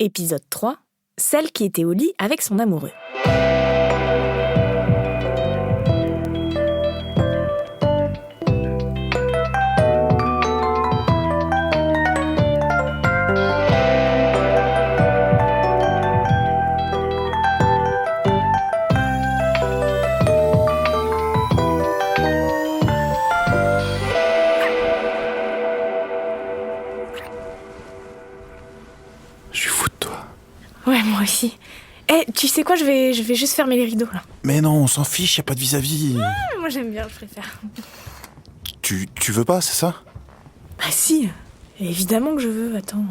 Épisode 3, celle qui était au lit avec son amoureux. Je suis fou de toi. Ouais, moi aussi. Tu sais quoi, je vais juste fermer les rideaux, là. Mais non, on s'en fiche, y a pas de vis-à-vis. Moi, j'aime bien, je préfère. Tu veux pas, c'est ça? Bah si, évidemment que je veux, attends.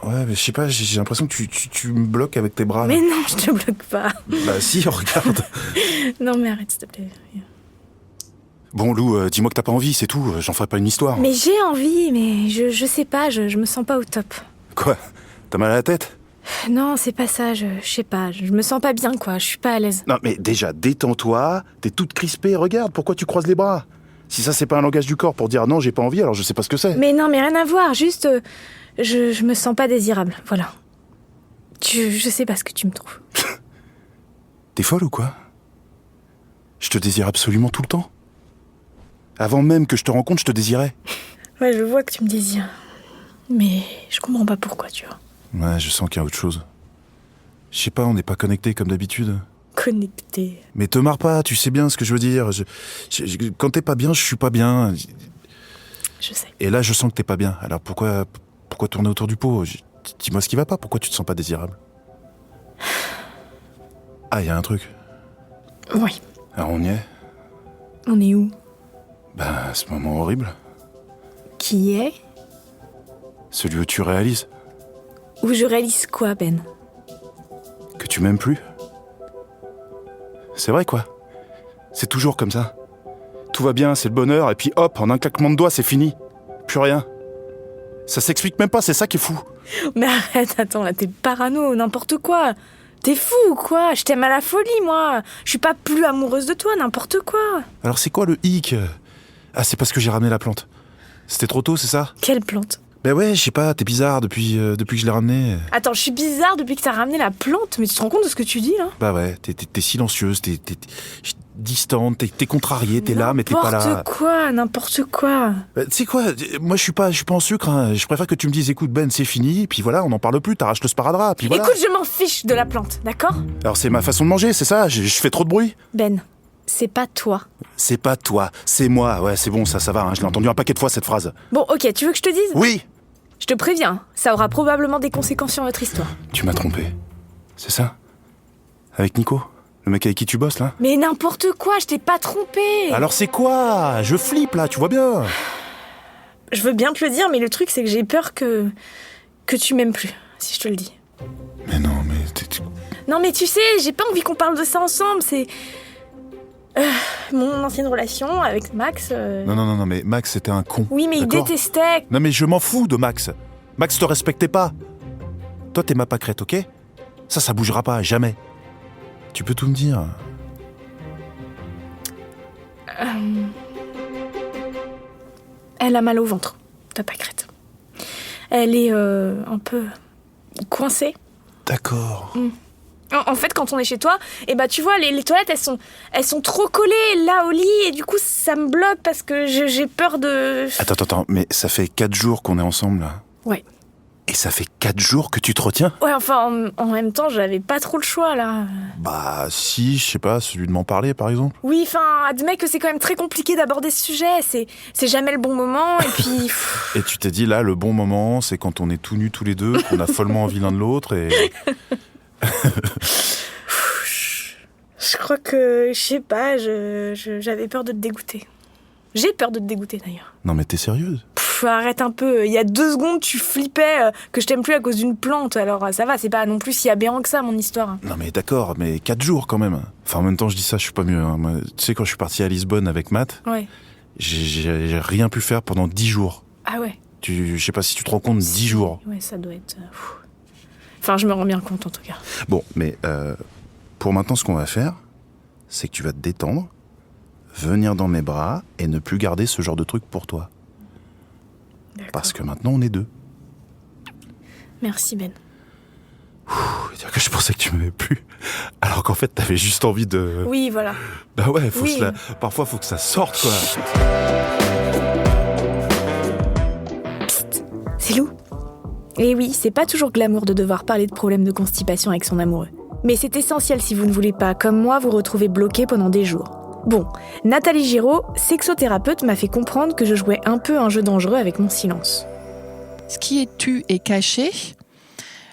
Ouais, mais je sais pas, j'ai l'impression que tu me bloques avec tes bras. Là. Mais non, je te bloque pas. Bah si, regarde. Non, mais arrête, s'il te plaît. Bon, Lou, dis-moi que t'as pas envie, c'est tout, j'en ferai pas une histoire. Mais j'ai envie, mais je sais pas, je me sens pas au top. Quoi? T'as mal à la tête? Non, c'est pas ça, je sais pas, je me sens pas bien, quoi, je suis pas à l'aise. Non, mais déjà, détends-toi, t'es toute crispée, regarde, pourquoi tu croises les bras? Si ça, c'est pas un langage du corps pour dire non, j'ai pas envie, alors je sais pas ce que c'est. Mais non, mais rien à voir, juste, je me sens pas désirable, voilà. Je sais pas ce que tu me trouves. T'es folle ou quoi? Je te désire absolument tout le temps. Avant même que je te rencontre, je te désirais. Ouais, je vois que tu me désires. Mais je comprends pas pourquoi, tu vois. Ouais, je sens qu'il y a autre chose. Je sais pas, on n'est pas connectés comme d'habitude. Connecté. Mais te marre pas, tu sais bien ce que je veux dire. Quand t'es pas bien, je suis pas bien. Je sais. Et là, je sens que t'es pas bien. Alors pourquoi tourner autour du pot? Dis-moi ce qui va pas, pourquoi tu te sens pas désirable? Ah, y a un truc. Oui. Alors on y est? On est où? Ben, ce moment horrible. Qui est? Celui où tu réalises Où je réalise quoi, Ben? que tu m'aimes plus. C'est vrai, quoi. C'est toujours comme ça. Tout va bien, c'est le bonheur, et puis hop, en un claquement de doigts, c'est fini. Plus rien. Ça s'explique même pas, c'est ça qui est fou. Mais arrête, attends, là, t'es parano, n'importe quoi. T'es fou ou quoi? Je t'aime à la folie, moi. Je suis pas plus amoureuse de toi, n'importe quoi. Alors c'est quoi le hic? Ah, c'est parce que j'ai ramené la plante. C'était trop tôt, c'est ça? Quelle plante? Ben ouais, je sais pas, t'es bizarre depuis que je l'ai ramenée. Attends, je suis bizarre depuis que t'as ramené la plante, mais tu te rends compte de ce que tu dis, là? Bah ouais, t'es silencieuse, t'es distante, t'es contrariée, t'es là, mais t'es pas là. N'importe quoi. Tu sais quoi, moi je suis pas en sucre, hein. Je préfère que tu me dises, écoute Ben, c'est fini, puis voilà, on n'en parle plus, t'arraches le sparadrap, puis voilà. Écoute, je m'en fiche de la plante, d'accord? Alors c'est ma façon de manger, c'est ça? Je fais trop de bruit? Ben, c'est pas toi. C'est pas toi, c'est moi. Ouais, c'est bon, ça va, hein. Je l'ai entendu un paquet de fois cette phrase. Bon, ok, tu veux que je te dise? Oui! Je te préviens, ça aura probablement des conséquences sur notre histoire. Tu m'as trompé. C'est ça? Avec Nico? Le mec avec qui tu bosses, là? Mais n'importe quoi, je t'ai pas trompé. Alors c'est quoi? Je flippe, là, tu vois bien. Je veux bien te le dire, mais le truc, c'est que j'ai peur que tu m'aimes plus, si je te le dis. Mais non, mais... Non, mais tu sais, j'ai pas envie qu'on parle de ça ensemble, c'est... mon ancienne relation avec Max... Non, mais Max, c'était un con. Oui, mais il d'accord? détestait... Non, mais je m'en fous de Max. Max te respectait pas. Toi, t'es ma pâquerette, ok? Ça bougera pas, jamais. Tu peux tout me dire. Elle a mal au ventre, ta pâquerette. Elle est un peu coincée. D'accord. En fait, quand on est chez toi, tu vois, les toilettes, elles sont trop collées là au lit, et du coup, ça me bloque parce que j'ai peur de... Attends, mais ça fait 4 jours qu'on est ensemble, là. Ouais. Et ça fait 4 jours que tu te retiens? Ouais, enfin, en même temps, j'avais pas trop le choix, là. Bah, si, je sais pas, celui de m'en parler, par exemple. Oui, enfin, admets que c'est quand même très compliqué d'aborder ce sujet, c'est jamais le bon moment, et puis... Et tu t'es dit, là, le bon moment, c'est quand on est tout nus tous les deux, qu'on a follement envie l'un de l'autre, et... Je crois que, je sais pas, j'avais peur de te dégoûter. J'ai peur de te dégoûter, d'ailleurs. Non, mais t'es sérieuse? Arrête un peu. Il y a 2 secondes, tu flippais que je t'aime plus à cause d'une plante. Alors ça va, c'est pas non plus si aberrant que ça, mon histoire. Non, mais d'accord, mais 4 jours, quand même. Enfin, en même temps, je dis ça, je suis pas mieux. Hein. Moi, tu sais, quand je suis parti à Lisbonne avec Matt, Ouais. j'ai rien pu faire pendant 10 jours. Ah ouais. Je sais pas si tu te rends compte, 10 jours. Ouais, ça doit être... Enfin, je me rends bien compte, en tout cas. Bon, mais pour maintenant, ce qu'on va faire, c'est que tu vas te détendre, venir dans mes bras et ne plus garder ce genre de truc pour toi. D'accord. Parce que maintenant, on est 2. Merci, Ben. dire que je pensais que tu m'aimais plus, alors qu'en fait t'avais juste envie de... Oui, voilà. Bah ouais, Oui. parfois faut que ça sorte, quoi. Psst, c'est Lou. Et oui, c'est pas toujours glamour de devoir parler de problèmes de constipation avec son amoureux. Mais c'est essentiel si vous ne voulez pas, comme moi, vous retrouver bloqué pendant des jours. Bon, Nathalie Giraud, sexothérapeute, m'a fait comprendre que je jouais un peu un jeu dangereux avec mon silence. Ce qui est tu et caché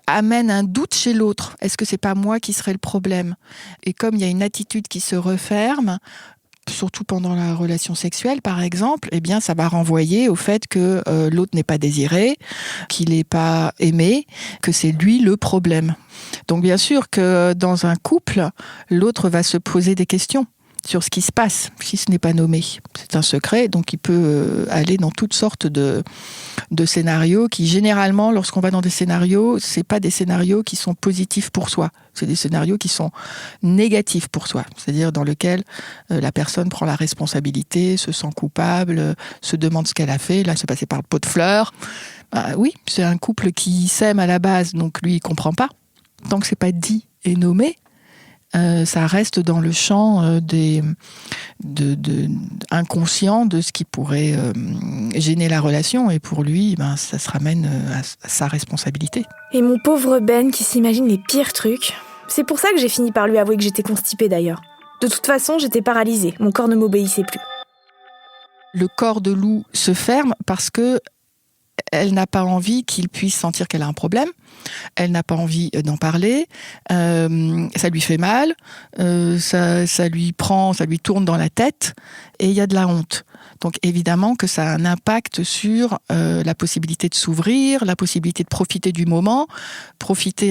amène un doute chez l'autre. Est-ce que c'est pas moi qui serais le problème ? Et comme il y a une attitude qui se referme, surtout pendant la relation sexuelle par exemple, eh bien ça va renvoyer au fait que l'autre n'est pas désiré, qu'il n'est pas aimé, que c'est lui le problème. Donc bien sûr que dans un couple, l'autre va se poser des questions sur ce qui se passe, si ce n'est pas nommé. C'est un secret, donc il peut aller dans toutes sortes de scénarios qui, généralement, lorsqu'on va dans des scénarios, c'est pas des scénarios qui sont positifs pour soi. C'est des scénarios qui sont négatifs pour soi. C'est-à-dire dans lesquels la personne prend la responsabilité, se sent coupable, se demande ce qu'elle a fait. Là, c'est passé par le pot de fleurs. Oui, c'est un couple qui s'aime à la base, donc lui, il comprend pas. Tant que c'est pas dit et nommé, ça reste dans le champ inconscient de ce qui pourrait gêner la relation, et pour lui, ça se ramène à sa responsabilité. Et mon pauvre Ben qui s'imagine les pires trucs. C'est pour ça que j'ai fini par lui avouer que j'étais constipée d'ailleurs. De toute façon, j'étais paralysée, mon corps ne m'obéissait plus. Le corps de Lou se ferme parce que elle n'a pas envie qu'il puisse sentir qu'elle a un problème. Elle n'a pas envie d'en parler. Ça lui fait mal. Ça lui tourne dans la tête. Et il y a de la honte. Donc évidemment que ça a un impact sur la possibilité de s'ouvrir, la possibilité de profiter du moment.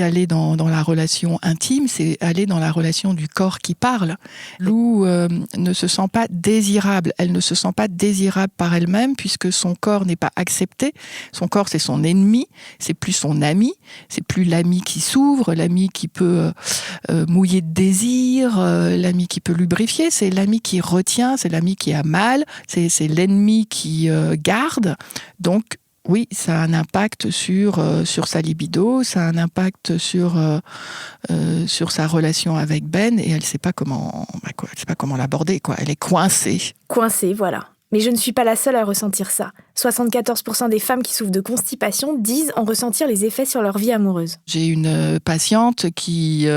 Aller dans la relation intime, c'est aller dans la relation du corps qui parle. Lou ne se sent pas désirable. Elle ne se sent pas désirable par elle-même puisque son corps n'est pas accepté. Son corps, c'est son ennemi. C'est plus son ami. C'est plus l'ami qui s'ouvre, l'ami qui peut mouiller de désir, l'ami qui peut lubrifier. C'est l'ami qui retient, c'est l'ami qui a mal. C'est l'ennemi qui garde. Donc, oui, ça a un impact sur sa libido, ça a un impact sur sa relation avec Ben, et elle ne sait pas comment l'aborder, quoi. Elle est coincée. Coincée, voilà. Mais je ne suis pas la seule à ressentir ça. 74% des femmes qui souffrent de constipation disent en ressentir les effets sur leur vie amoureuse. J'ai une patiente qui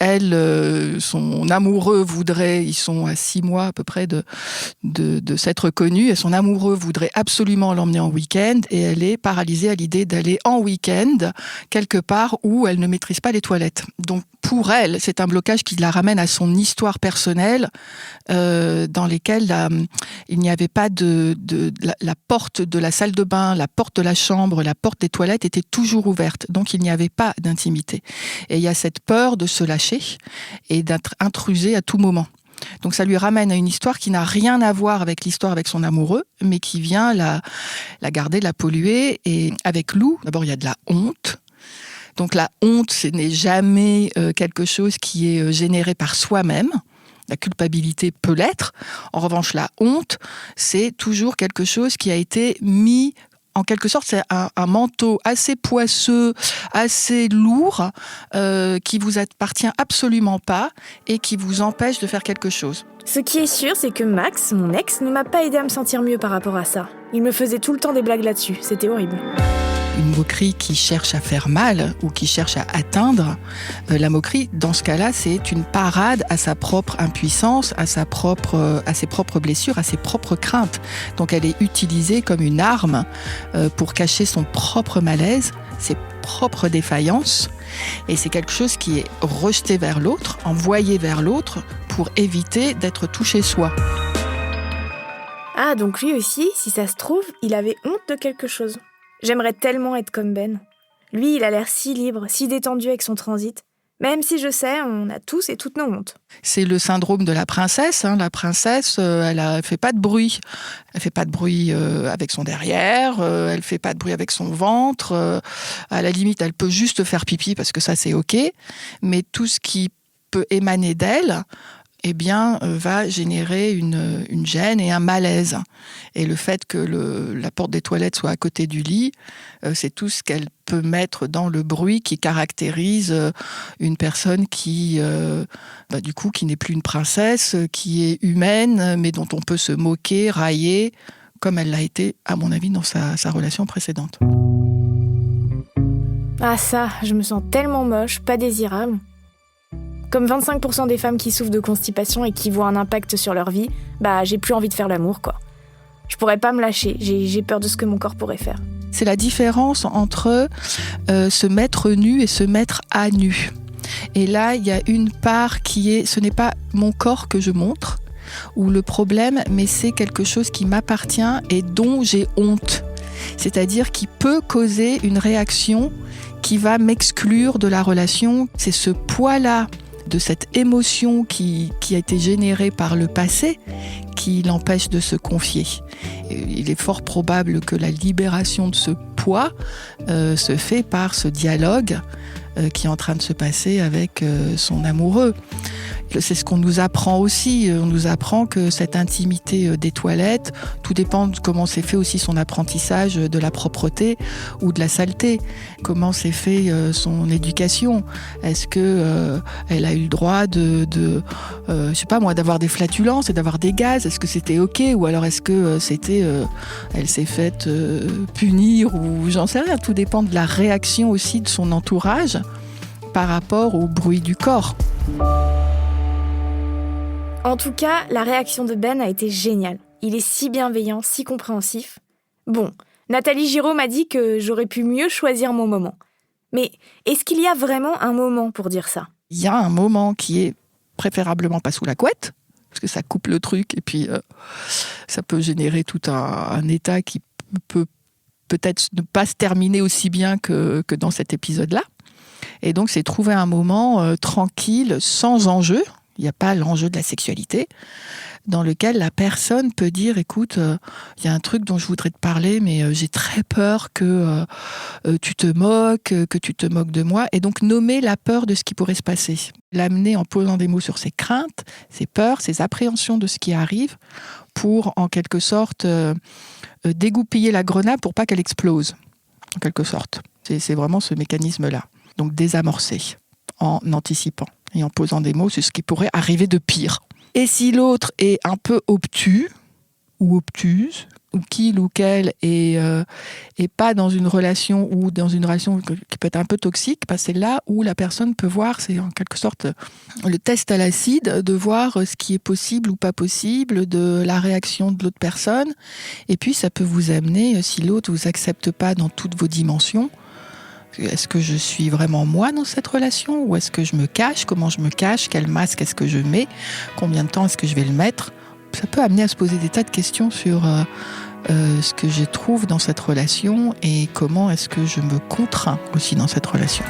elle, son amoureux voudrait, ils sont à 6 mois à peu près de s'être connus, et son amoureux voudrait absolument l'emmener en week-end, et elle est paralysée à l'idée d'aller en week-end quelque part où elle ne maîtrise pas les toilettes. Donc pour elle, c'est un blocage qui la ramène à son histoire personnelle, dans lesquelles il n'y avait pas la porte de la salle de bain, la porte de la chambre, la porte des toilettes était toujours ouverte. Donc il n'y avait pas d'intimité. Et il y a cette peur de se lâcher et d'être intrusée à tout moment. Donc ça lui ramène à une histoire qui n'a rien à voir avec l'histoire avec son amoureux, mais qui vient la garder, la polluer. Et avec Lou, d'abord il y a de la honte. Donc la honte, ce n'est jamais quelque chose qui est généré par soi-même. La culpabilité peut l'être. En revanche, la honte, c'est toujours quelque chose qui a été mis, en quelque sorte, c'est un manteau assez poisseux, assez lourd, qui vous appartient absolument pas et qui vous empêche de faire quelque chose. Ce qui est sûr, c'est que Max, mon ex, ne m'a pas aidé à me sentir mieux par rapport à ça. Il me faisait tout le temps des blagues là-dessus, c'était horrible. Une moquerie qui cherche à faire mal ou qui cherche à atteindre, la moquerie, dans ce cas-là, c'est une parade à sa propre impuissance, à ses propres blessures, à ses propres craintes. Donc elle est utilisée comme une arme pour cacher son propre malaise, ses propres défaillances. Et c'est quelque chose qui est rejeté vers l'autre, envoyé vers l'autre, pour éviter d'être touché soi. Ah, donc lui aussi, si ça se trouve, il avait honte de quelque chose. J'aimerais tellement être comme Ben. Lui, il a l'air si libre, si détendu avec son transit. Même si je sais, on a tous et toutes nos hontes. C'est le syndrome de la princesse. La princesse, elle fait pas de bruit. Elle fait pas de bruit avec son derrière. Elle fait pas de bruit avec son ventre. À la limite, elle peut juste faire pipi parce que ça, c'est OK. Mais tout ce qui peut émaner d'elle eh bien, va générer une gêne et un malaise. Et le fait que la porte des toilettes soit à côté du lit, c'est tout ce qu'elle peut mettre dans le bruit qui caractérise une personne qui n'est plus une princesse, qui est humaine, mais dont on peut se moquer, railler, comme elle l'a été, à mon avis, dans sa relation précédente. Ah ça, je me sens tellement moche, pas désirable. Comme 25% des femmes qui souffrent de constipation et qui voient un impact sur leur vie, j'ai plus envie de faire l'amour, quoi. Je pourrais pas me lâcher, j'ai peur de ce que mon corps pourrait faire. C'est la différence entre se mettre nu et se mettre à nu. Et là, il y a une part qui est, ce n'est pas mon corps que je montre, ou le problème, mais c'est quelque chose qui m'appartient et dont j'ai honte. C'est-à-dire qui peut causer une réaction qui va m'exclure de la relation. C'est ce poids-là de cette émotion qui a été générée par le passé qui l'empêche de se confier. Il est fort probable que la libération de ce poids se fait par ce dialogue qui est en train de se passer avec son amoureux. C'est ce qu'on nous apprend aussi. On nous apprend que cette intimité des toilettes, tout dépend de comment s'est fait aussi son apprentissage de la propreté ou de la saleté. Comment s'est fait son éducation. Est-ce que elle a eu le droit d'avoir des flatulences et d'avoir des gaz? Est-ce que c'était ok? Ou alors est-ce que elle s'est faite punir ou j'en sais rien. Tout dépend de la réaction aussi de son entourage par rapport au bruit du corps. En tout cas, la réaction de Ben a été géniale. Il est si bienveillant, si compréhensif. Bon, Nathalie Giraud m'a dit que j'aurais pu mieux choisir mon moment. Mais est-ce qu'il y a vraiment un moment pour dire ça? Il y a un moment qui est préférablement pas sous la couette, parce que ça coupe le truc et puis ça peut générer tout un état qui peut peut-être ne pas se terminer aussi bien que dans cet épisode-là. Et donc, c'est trouver un moment tranquille, sans enjeu. Il n'y a pas l'enjeu de la sexualité, dans lequel la personne peut dire, écoute, il y a un truc dont je voudrais te parler, mais j'ai très peur que tu te moques de moi. Et donc, nommer la peur de ce qui pourrait se passer. L'amener en posant des mots sur ses craintes, ses peurs, ses appréhensions de ce qui arrive, pour, en quelque sorte, dégoupiller la grenade pour pas qu'elle explose, en quelque sorte. C'est vraiment ce mécanisme-là. Donc, désamorcer, en anticipant. Et en posant des mots sur ce qui pourrait arriver de pire. Et si l'autre est un peu obtus, ou obtuse, ou qu'il ou qu'elle est pas dans une relation ou dans une relation qui peut être un peu toxique, c'est là où la personne peut voir, c'est en quelque sorte le test à l'acide, de voir ce qui est possible ou pas possible, de la réaction de l'autre personne. Et puis ça peut vous amener, si l'autre vous accepte pas dans toutes vos dimensions, est-ce que je suis vraiment moi dans cette relation ou est-ce que je me cache? Comment je me cache? Quel masque est-ce que je mets? Combien de temps est-ce que je vais le mettre? Ça peut amener à se poser des tas de questions sur ce que je trouve dans cette relation et comment est-ce que je me contrains aussi dans cette relation.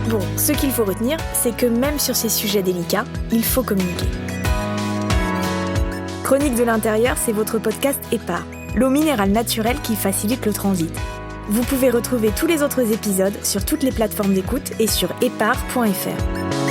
Bon, ce qu'il faut retenir, c'est que même sur ces sujets délicats, il faut communiquer. Chronique de l'intérieur, c'est votre podcast EPAR, l'eau minérale naturelle qui facilite le transit. Vous pouvez retrouver tous les autres épisodes sur toutes les plateformes d'écoute et sur epar.fr.